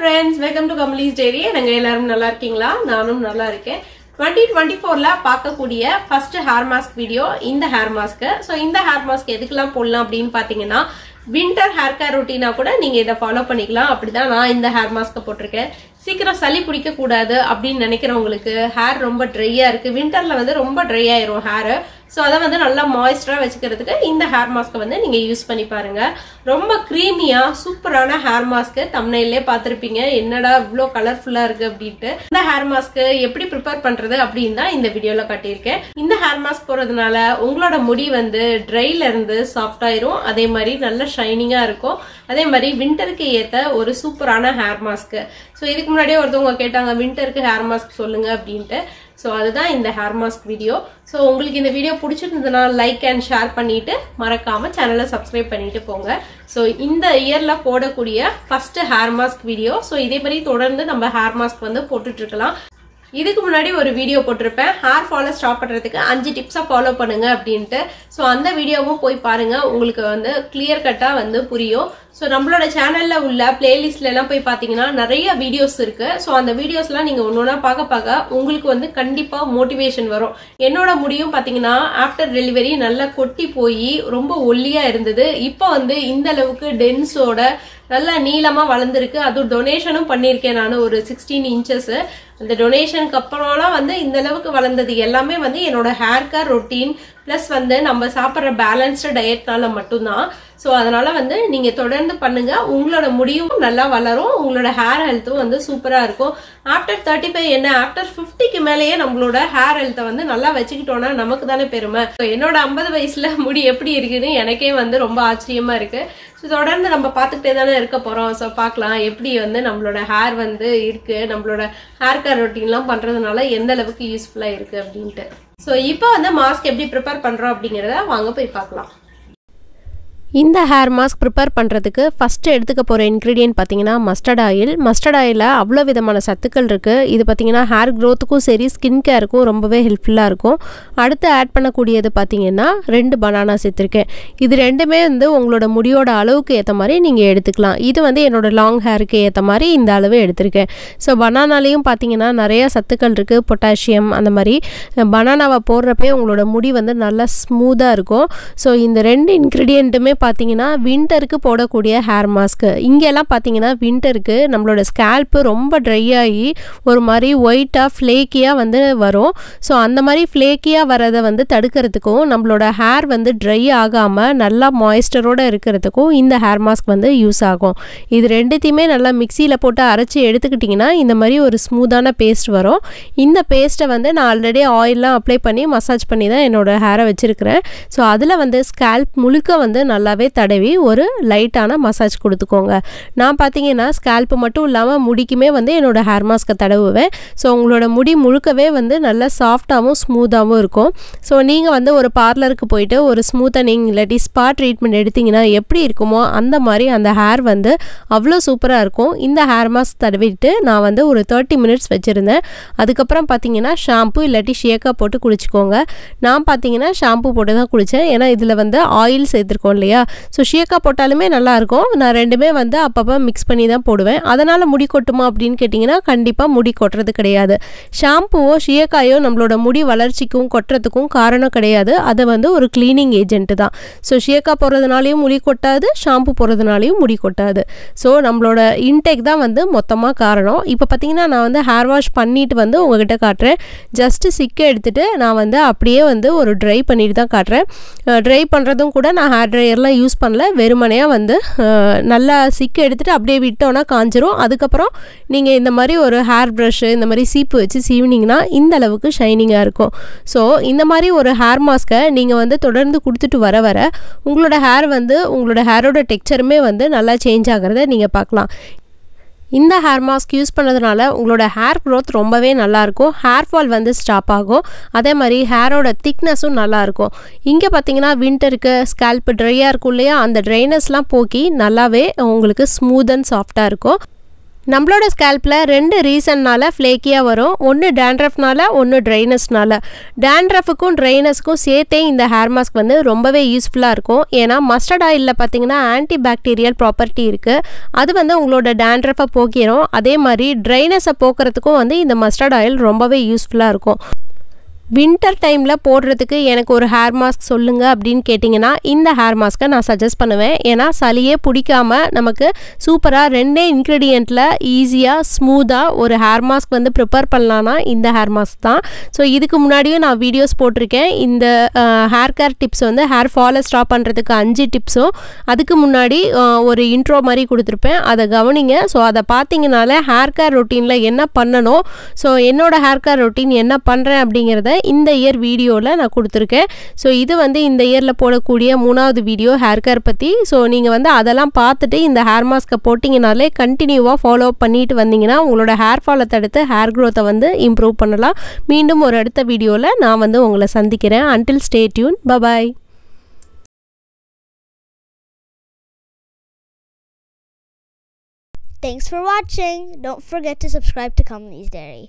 friends, welcome to KamalisDiary. நாங்க எல்லாரும் நல்லா இருக்கீங்களா? நானும் நல்லா இருக்கேன். 2024ல பார்க்கக்கூடிய first hair mask video இந்த hair mask. So இந்த hair mask எதுக்கெல்லாம் போடலாம் அப்படினு பாத்தீங்கன்னா winter hair care routine கூட நீங்க இத ஃபாலோ பண்ணிக்கலாம். அப்படிதான் நான் இந்த hair mask போட்டுருக்கேன். சீக்கிரம் சளி பிடிக்க கூடாது அப்படினு நினைக்கிறவங்களுக்கு hair ரொம்ப ட்ரையா இருக்கு. விண்டர்ல வந்து ரொம்ப ட்ரை ஆயிரும் hair. சோ அத வந்து நல்லா மாய்ஸ்டரா வெச்சுக்கிறதுக்கு இந்த hair mask வந்து நீங்க யூஸ் பண்ணி பாருங்க. ரொம்ப கிரீமியா சூப்பரான hair mask thumbnailலே பாத்திருப்பீங்க. என்னடா இவ்ளோ கலர்ஃபுல்லா இருக்கு அப்படிட்டு. இந்த hair mask எப்படி prepare பண்றது அப்படினு தான் இந்த வீடியோல காட்டியிருக்கேன். இந்த hair mask போறதுனால உங்களோட முடி வந்து ட்ரைல இருந்து சாஃப்ட் ஆயிரும். அதே மாதிரி நல்ல ஷைனிங்கா இருக்கும். அதே மாதிரி விண்டருக்கு ஏத்த ஒரு சூப்பரான hair mask. சோ இதுக்கு முன்னாடியே ஒருத்தவங்க கேட்டாங்க விண்டருக்கு hair mask சொல்லுங்க அப்படினு. சோ அதுதான் இந்த hair mask வீடியோ. சோ உங்களுக்கு இந்த வீடியோ பிடிச்சிருந்ததுனா லைக் அண்ட் ஷேர் பண்ணிட்டு மறக்காம சேனலை சப்ஸ்கிரைப் பண்ணிட்டு போங்க. சோ இந்த இயர்ல போடக்கூடிய first hair mask video. So இதே மாதிரி தொடர்ந்து நம்ம hair mask வந்து போட்டுட்டு இருக்கலாம். இதுக்கு முன்னாடி ஒரு வீடியோ போட்டிருப்பேன் ஹேர் ஃபால் ஸ்டாப் பண்றதுக்கு 5 டிப்ஸா ஃபாலோ பண்ணுங்க அப்படினு. சோ அந்த வீடியோவும் போய் பாருங்க. உங்களுக்கு வந்து கிளியர் கட்டா வந்து புரியும். சோ நம்மளோட சேனல்ல உள்ள பிளேலிஸ்ட்ல எல்லாம் போய் பாத்தீங்கன்னா நிறைய வீடியோஸ் இருக்கு. சோ அந்த வீடியோஸ்லாம் நீங்க ஒன்னொன்னா பார்க்க உங்களுக்கு வந்து கண்டிப்பா மோட்டிவேஷன் வரும். என்னோட முடியும் பாத்தீங்கன்னா ஆஃப்டர் டெலிவரி நல்லா கொட்டி போய் ரொம்ப ஒல்லியா இருந்தது. இப்போ வந்து இந்த அளவுக்கு டென்ஸோட நல்லா நீளமா வளர்ந்துருக்கு. அது டொனேஷனும் பண்ணிருக்கேன் நான் ஒரு 16 இன்ச்சஸ். அந்த டொனேஷனுக்கு அப்புறம்லாம் வந்து இந்த அளவுக்கு வளர்ந்தது எல்லாமே வந்து என்னோட ஹேர் கேர் ரொட்டீன் பிளஸ் வந்து நம்ம சாப்பிட்ற பேலன்ஸ்டு டயட்னால மட்டும்தான். சோ அதனால வந்து நீங்க தொடர்ந்து பண்ணுங்க. உங்களோட முடியும் நல்லா வளரும். உங்களோட ஹேர் ஹெல்த்தும் வந்து சூப்பரா இருக்கும். ஆஃப்டர் 35 என்ன ஆஃப்டர் 50க்கு மேலேயே நம்மளோட ஹேர் ஹெல்த்தை வந்து நல்லா வச்சுக்கிட்டோம்னா நமக்கு தானே பெருமை. என்னோட 50 வயசுல முடி எப்படி இருக்குன்னு எனக்கே வந்து ரொம்ப ஆச்சரியமா இருக்கு. ஸோ தொடர்ந்து நம்ம பார்த்துக்கிட்டே தானே இருக்க போறோம். ஸோ பார்க்கலாம் எப்படி வந்து நம்மளோட ஹேர் வந்து இருக்கு, நம்மளோட ஹேர் கேர் ரொட்டீன்லாம் பண்றதுனால எந்த அளவுக்கு யூஸ்ஃபுல்லா இருக்கு அப்படின்ட்டு. ஸோ இப்போ வந்து மாஸ்க் எப்படி ப்ரிப்பேர் பண்றோம் அப்படிங்கிறத வாங்க போய் பார்க்கலாம். இந்த ஹேர் மாஸ்க் ப்ரிப்பேர் பண்ணுறதுக்கு ஃபஸ்ட்டு எடுத்துக்க போகிற இன்க்ரீடியன்ட் பார்த்தீங்கன்னா மஸ்டர்ட் ஆயில். மஸ்டர்ட் ஆயிலில் அவ்வளோ விதமான சத்துக்கள் இருக்குது. இது பார்த்தீங்கன்னா ஹேர் க்ரோத்துக்கும் சரி ஸ்கின் கேருக்கும் ரொம்பவே ஹெல்ப்ஃபுல்லாக இருக்கும். அடுத்து ஆட் பண்ணக்கூடியது பார்த்தீங்கன்னா 2 பனானா சேர்த்துருக்கேன். இது ரெண்டுமே வந்து உங்களோட முடியோட அளவுக்கு ஏற்ற மாதிரி நீங்கள் எடுத்துக்கலாம். இது வந்து என்னோடய லாங் ஹேருக்கு ஏற்ற மாதிரி இந்த அளவு எடுத்திருக்கேன். ஸோ பனானாலையும் பார்த்தீங்கன்னா நிறையா சத்துக்கள் இருக்குது, பொட்டாசியம் அந்த மாதிரி. பனானாவை போடுறப்பே உங்களோட முடி வந்து நல்லா ஸ்மூத்தாக இருக்கும். ஸோ இந்த 2 இன்க்ரீடியண்ட்டுமே பார்த்தீங்கன்னா விண்டருக்கு போடக்கூடிய ஹேர் மாஸ்க். இங்கெல்லாம் பார்த்தீங்கன்னா விண்டருக்கு நம்மளோட ஸ்கேல்ப்பு ரொம்ப ட்ரை ஆகி ஒரு மாதிரி ஒயிட்டாக ஃப்ளேக்கியாக வந்து வரும். ஸோ அந்த மாதிரி ஃப்ளேக்கியாக வரதை வந்து தடுக்கிறதுக்கும் நம்மளோட ஹேர் வந்து ட்ரை ஆகாமல் நல்லா மாய்ஸ்டரோடு இருக்கிறதுக்கும் இந்த ஹேர் மாஸ்க் வந்து யூஸ் ஆகும். இது ரெண்டுத்தையுமே நல்லா மிக்சியில் போட்டு அரைச்சி எடுத்துக்கிட்டிங்கன்னா இந்த மாதிரி ஒரு ஸ்மூத்தான பேஸ்ட் வரும். இந்த பேஸ்ட்டை வந்து நான் ஆல்ரெடி ஆயிலெலாம் அப்ளை பண்ணி மசாஜ் பண்ணி தான் என்னோடய ஹேரை வச்சுருக்கிறேன். ஸோ அதில் வந்து ஸ்கேல்ப் முழுக்க வந்து நல்லா தடவி ஒரு லைட்டான மசாஜ் கொடுத்துக்கோங்க. நான் பார்த்தீங்கன்னா ஸ்கேல்ப் மட்டும் இல்லாமல் முடிக்குமே வந்து என்னோட ஹேர் மாஸ்கை தடவுவேன். ஸோ உங்களோட முடி முழுக்கவே வந்து நல்லா சாஃப்டாகவும் ஸ்மூத்தாகவும் இருக்கும். ஸோ நீங்கள் வந்து ஒரு பார்லருக்கு போயிட்டு ஒரு ஸ்மூத்தனிங் இல்லாட்டி ஸ்பா ட்ரீட்மெண்ட் எடுத்திங்கன்னா எப்படி இருக்குமோ அந்த மாதிரி அந்த ஹேர் வந்து அவ்வளோ சூப்பராக இருக்கும். இந்த ஹேர் மாஸ்க் தடவிட்டு நான் வந்து ஒரு 30 மினிட்ஸ் வச்சுருந்தேன். அதுக்கப்புறம் பார்த்தீங்கன்னா ஷாம்பு இல்லாட்டி ஷேக்காக போட்டு குளிச்சுக்கோங்க. நான் பார்த்தீங்கன்னா ஷாம்பு போட்டு தான் குளித்தேன். ஏன்னா இதில் வந்து ஆயில் சேர்த்துருக்கோம் இல்லையா. ஸோ ஷியக்கா போட்டாலுமே நல்லாயிருக்கும். நான் ரெண்டுமே வந்து அப்பப்போ மிக்ஸ் பண்ணி தான் போடுவேன். அதனால் முடி கொட்டுமா அப்படின்னு கேட்டிங்கன்னா கண்டிப்பாக முடி கொட்டுறது கிடையாது. ஷாம்புவோ ஷியக்காயோ நம்மளோட முடி வளர்ச்சிக்கும் கொட்டுறதுக்கும் காரணம் கிடையாது. அது வந்து ஒரு க்ளீனிங் ஏஜென்ட்டு தான். ஸோ ஷியக்கா போடுறதுனாலையும் முடி கொட்டாது, ஷாம்பு போடுறதுனாலையும் முடி கொட்டாது. ஸோ நம்மளோட இன்டேக் தான் வந்து மொத்தமாக காரணம். இப்போ பார்த்தீங்கன்னா நான் வந்து ஹேர் வாஷ் பண்ணிட்டு வந்து உங்ககிட்ட காட்டுறேன். ஜஸ்ட்டு சிக்கை எடுத்துகிட்டு நான் வந்து அப்படியே வந்து ஒரு ட்ரை பண்ணிட்டு தான் காட்டுறேன். ட்ரை பண்ணுறதும் கூட நான் ஹேர் ட்ரையர்லாம் யூஸ் பண்ணல. வெறுமனையாக வந்து நல்லா சிக்கு எடுத்துகிட்டு அப்படியே விட்டோன்னா காஞ்சிரும். அதுக்கப்புறம் நீங்கள் இந்த மாதிரி ஒரு ஹேர் ப்ரஷ்ஷு இந்த மாதிரி சீப்பு வச்சு சீவினிங்கன்னா இந்த அளவுக்கு ஷைனிங்காக இருக்கும். ஸோ இந்த மாதிரி ஒரு ஹேர் மாஸ்க்கை நீங்கள் வந்து தொடர்ந்து கொடுத்துட்டு வர வர உங்களோட ஹேர் வந்து உங்களோட ஹேரோட டெக்ஸ்சருமே வந்து நல்லா சேஞ்ச் ஆகிறத நீங்கள் பார்க்கலாம். இந்த ஹேர் மாஸ்க் யூஸ் பண்ணதுனால உங்களோட ஹேர் க்ரோத் ரொம்பவே நல்லாயிருக்கும். ஹேர் ஃபால் வந்து ஸ்டாப் ஆகும். அதே மாதிரி ஹேரோட திக்னஸும் நல்லாயிருக்கும். இங்கே பார்த்தீங்கன்னா விண்டருக்கு ஸ்கேல்ப் ட்ரையாக இருக்கும் இல்லையா, அந்த ட்ரைனஸ்லாம் போக்கி நல்லாவே உங்களுக்கு ஸ்மூத் அண்ட் சாஃப்டாக இருக்கும். நம்மளோட ஸ்கேல்ப்ல ரெண்டு ரீசன்னால ஃப்ளேக்கியாக வரும். ஒன்று டேண்ட்ரஃப்னால, ஒன்று ட்ரைனஸ்னால. டேண்ட்ரஃபுக்கும் ட்ரைனஸ்க்கும் சேர்த்தே இந்த ஹேர் மாஸ்க் வந்து ரொம்பவே யூஸ்ஃபுல்லாக இருக்கும். ஏன்னா மஸ்டர்ட் ஆயிலில் பார்த்தீங்கன்னா ஆன்டி பாக்டீரியல் ப்ராப்பர்ட்டி இருக்குது. அது வந்து உங்களோட டேண்ட்ரஃபை போக்கிடும். அதே மாதிரி ட்ரைனஸை போக்குறதுக்கும் வந்து இந்த மஸ்டர்ட் ஆயில் ரொம்பவே யூஸ்ஃபுல்லாக இருக்கும். வின்டர் டைமில் போடுறதுக்கு எனக்கு ஒரு ஹேர் மாஸ்க் சொல்லுங்கள் அப்படின்னு கேட்டிங்கன்னா இந்த ஹேர் மாஸ்க்கை நான் சஜஸ்ட் பண்ணுவேன். ஏன்னா சளியே பிடிக்காமல் நமக்கு சூப்பராக ரெண்டே இன்க்ரீடியண்ட்டில் ஈஸியாக ஸ்மூத்தாக ஒரு ஹேர் மாஸ்க் வந்து ப்ரிப்பேர் பண்ணலான்னா இந்த ஹேர் மாஸ்க் தான். ஸோ இதுக்கு முன்னாடியும் நான் வீடியோஸ் போட்டிருக்கேன். இந்த ஹேர் கேர் டிப்ஸ் வந்து ஹேர் ஃபாலை ஸ்டாப் பண்ணுறதுக்கு 5 டிப்ஸும் அதுக்கு முன்னாடி ஒரு இன்ட்ரோ மாதிரி கொடுத்துருப்பேன். அதை கவனிங்க. ஸோ அதை பார்த்தீங்கனாலே ஹேர் கேர் ரொட்டீனில் என்ன பண்ணணும், ஸோ என்னோடய ஹேர் கேர் ரொட்டீன் என்ன பண்ணுறேன் அப்படிங்கிறத இந்த இயர் வீடியோவில் நான் கொடுத்துருக்கேன். ஸோ இது வந்து இந்த இயரில் போடக்கூடிய 3வது வீடியோ ஹேர் கேர் பற்றி. ஸோ நீங்கள் வந்து அதெல்லாம் பார்த்துட்டு இந்த ஹேர் மாஸ்க்கை போட்டிங்கனாலே கண்டினியூவாக ஃபாலோ பண்ணிட்டு வந்தீங்கன்னா உங்களோட ஹேர் ஃபாலை தடுத்து ஹேர் க்ரோத்தை வந்து இம்ப்ரூவ் பண்ணலாம். மீண்டும் ஒரு அடுத்த வீடியோவில் நான் வந்து உங்களை சந்திக்கிறேன். Until stay tuned. Bye. Thanks for watching. Don't forget to subscribe to KamalisDiary.